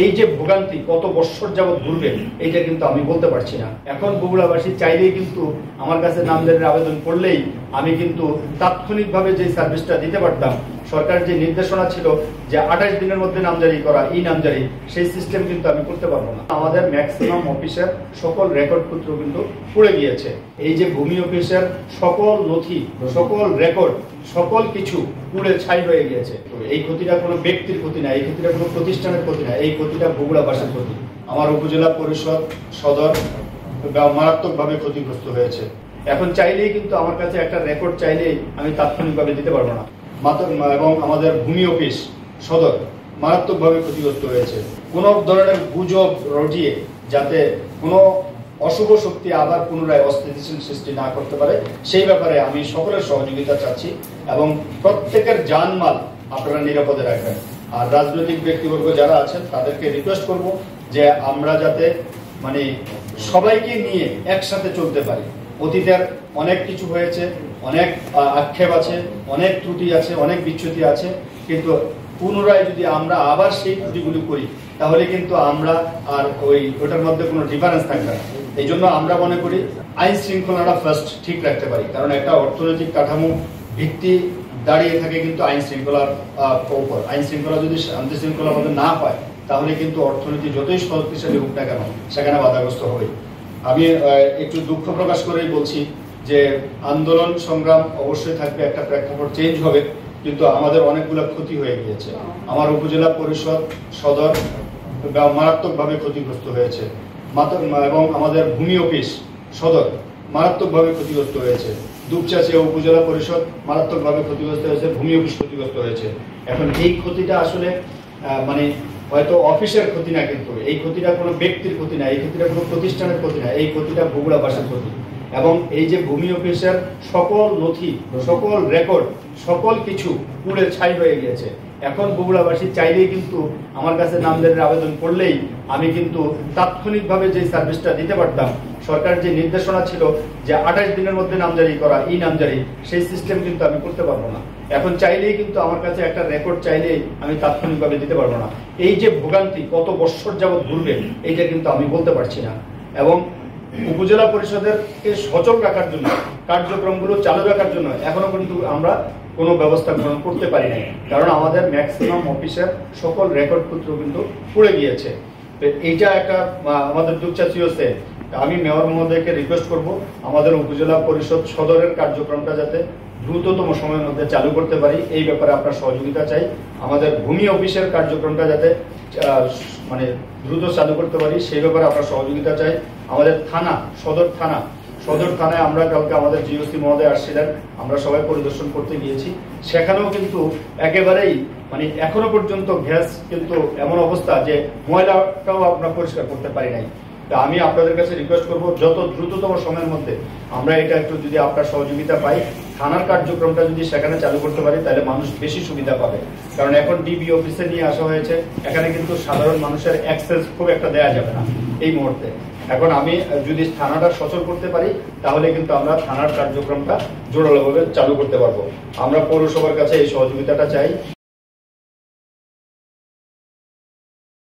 এই যে ভোগান্তি কত বছর যাবৎ ঘুরবে এইটা কিন্তু আমি বলতে পারছি না। এখন বগুড়াবাসী চাইলেই কিন্তু আমার কাছে নামজারির আবেদন করলেই আমি কিন্তু তাৎক্ষণিকভাবে যে সার্ভিসটা দিতে পারতাম, সরকার যে নির্দেশনা ছিল যে 28 দিনের মধ্যে নামজারি করা, এই নামজারি সেই সিস্টেম কিন্তু আমি করতে পারবো না। আমাদের ম্যাক্সিমাম অফিসের সকল রেকর্ড পত্র কিন্তু পড়ে গিয়েছে। এই যে ভূমি অফিসের সকল নথি, সকল রেকর্ড, সকল কিছু পুড়ে ছাই হয়ে গিয়েছে। তো এই ক্ষতিটা কোনো ব্যক্তির ক্ষতি না, এই ক্ষতিটা কোনো প্রতিষ্ঠানের ক্ষতি না, এই ক্ষতিটা বগুড়াবাসীর ক্ষতি। আমার উপজেলা পরিষদ সদর মারাত্মকভাবে ক্ষতিগ্রস্ত হয়েছে। এখন চাইলেই কিন্তু আমার কাছে একটা রেকর্ড চাইলেই আমি তাৎক্ষণিকভাবে দিতে পারবো না। এবং আমাদের ভূমি অফিস সদর মারাত্মকভাবে ক্ষতিগ্রস্ত হয়েছে। কোনো ধরনের গুজব রটিয়ে যাতে কোনো অশুভ শক্তি আবার পুনরায় অস্থিতিশীল সৃষ্টি না করতে পারে, সেই ব্যাপারে আমি সকলের সহযোগিতা চাচ্ছি এবং প্রত্যেকের জানমাল আপনারা নিরাপদে রাখবেন। আর রাজনৈতিক ব্যক্তিবর্গ যারা আছেন তাদেরকে রিকোয়েস্ট করব যে আমরা যাতে সবাইকে নিয়ে একসাথে চলতে পারি। অতীতের অনেক কিছু হয়েছে, অনেক আক্ষেপ আছে, অনেক ত্রুটি আছে, অনেক বিচ্যুতি আছে, কিন্তু পুনরায় যদি আমরা আবার সেই ত্রুটিগুলি করি তাহলে কিন্তু আমরা আর ওটার মধ্যে কোনো ডিফারেন্স থাকবে না। এই জন্য আমরা মনে করি আইন শৃঙ্খলাটা ফার্স্ট ঠিক রাখতে পারি, কারণ একটা অর্থনৈতিক কাঠামো ভিত্তি দাঁড়িয়ে থাকে কিন্তু আইন শৃঙ্খলার উপর। আইন শৃঙ্খলা যদি শান্তি শৃঙ্খলার মধ্যে না হয় তাহলে কিন্তু অর্থনীতি যতই শক্তিশালী হোক না কেন সেখানে বাধাগ্রস্ত হবে। আমি একটু দুঃখ প্রকাশ করেই বলছি যে আন্দোলন সংগ্রাম অবশ্যই থাকবে, একটা প্রেক্ষাপট চেঞ্জ হবে, কিন্তু আমাদের অনেকগুলো ক্ষতি হয়ে গিয়েছে। আমার উপজেলা পরিষদ সদর মারাত্মকভাবে ক্ষতিগ্রস্ত হয়েছে এবং আমাদের ভূমি অফিস সদর মারাত্মকভাবে ক্ষতিগ্রস্ত হয়েছে। দুপচাচিয়া উপজেলা পরিষদ মারাত্মকভাবে ক্ষতিগ্রস্ত হয়েছে, ভূমি অফিস ক্ষতিগ্রস্ত হয়েছে। এখন এই ক্ষতিটা আসলে হয়তো অফিসের ক্ষতি না, কিন্তু এই ক্ষতিটা কোনো ব্যক্তির ক্ষতি না, এই ক্ষতিটা কোনো প্রতিষ্ঠানের ক্ষতি না, এই ক্ষতিটা বগুড়াবাসীর ক্ষতি। এবং এই যে ভূমি অফিসের সকল নথি, সকল রেকর্ড, সকল কিছু পুড়ে ছাই হয়ে গিয়েছে। এখন বগুড়াবাসী চাইলেই কিন্তু আমার কাছে নামজারির আবেদন করলেই আমি কিন্তু তাৎক্ষণিকভাবে যে সার্ভিসটা দিতে পারতাম, সরকার যে নির্দেশনা ছিল যে 28 দিনের মধ্যে নামজারি করা, এই নামজারি সেই সিস্টেম কিন্তু আমি করতে পারবো না। এখন চাইলেই কিন্তু আমার কাছে একটা রেকর্ড চাইলেই আমি তাৎক্ষণিকভাবে দিতে পারবো না। এই যে ভোগান্তি কত বছর যাবৎ ঘুরবে এইটা কিন্তু আমি বলতে পারছি না। এবং উপজেলা পরিষদেরকে সচল রাখার জন্য, কার্যক্রমগুলো চালু রাখার জন্য এখনো কিন্তু আমরা কোনো ব্যবস্থা গ্রহণ করতে পারি নাই, কারণ আমাদের ম্যাক্সিমাম অফিসের সকল রেকর্ড পত্র কিন্তু পড়ে গিয়েছে। এইটা একটা আমাদের দুঃচাচি হচ্ছে। আমি মেয়র মহোদয়কে রিকোয়েস্ট করব আমাদের উপজেলা পরিষদ সদরের কার্যক্রমটা যাতে দ্রুততম সময়ের মধ্যে চালু করতে পারি, এই ব্যাপারে আপনার সহযোগিতা চাই। আমাদের ভূমি অফিসের কার্যক্রমটা যাতে দ্রুত চালু করতে পারি, সেই ব্যাপারে আপনার সহযোগিতা চাই। আমাদের থানা, সদর থানায় আমরা কালকে আমাদের জিওসি মহোদয় আসছিলেন, আমরা সবাই পরিদর্শন করতে গিয়েছি। সেখানেও কিন্তু একেবারেই এখনো পর্যন্ত গ্যাস কিন্তু এমন অবস্থা যে ময়লাটাও আমরা পরিষ্কার করতে পারি নাই। আমি আপনাদের কাছে রিকোয়েস্ট করব যত দ্রুততম সময়ের মধ্যে আমরা এটা একটু যদি আপনার সহযোগিতা পাই, থানার কার্যক্রমটা যদি সেখানে চালু করতে পারি তাহলে মানুষ বেশি সুবিধা পাবে। কারণ এখন ডিবি অফিসে নিয়ে আসা হয়েছে, এখানে কিন্তু সাধারণ মানুষের অ্যাক্সেস খুব একটা দেওয়া যাবে না এই মুহূর্তে। এখন আমি যদি থানাটা সচল করতে পারি তাহলে কিন্তু আমরা থানার কার্যক্রমটা জোরালোভাবে চালু করতে পারবো। আমরা পৌরসভার কাছে এই সহযোগিতাটা চাই।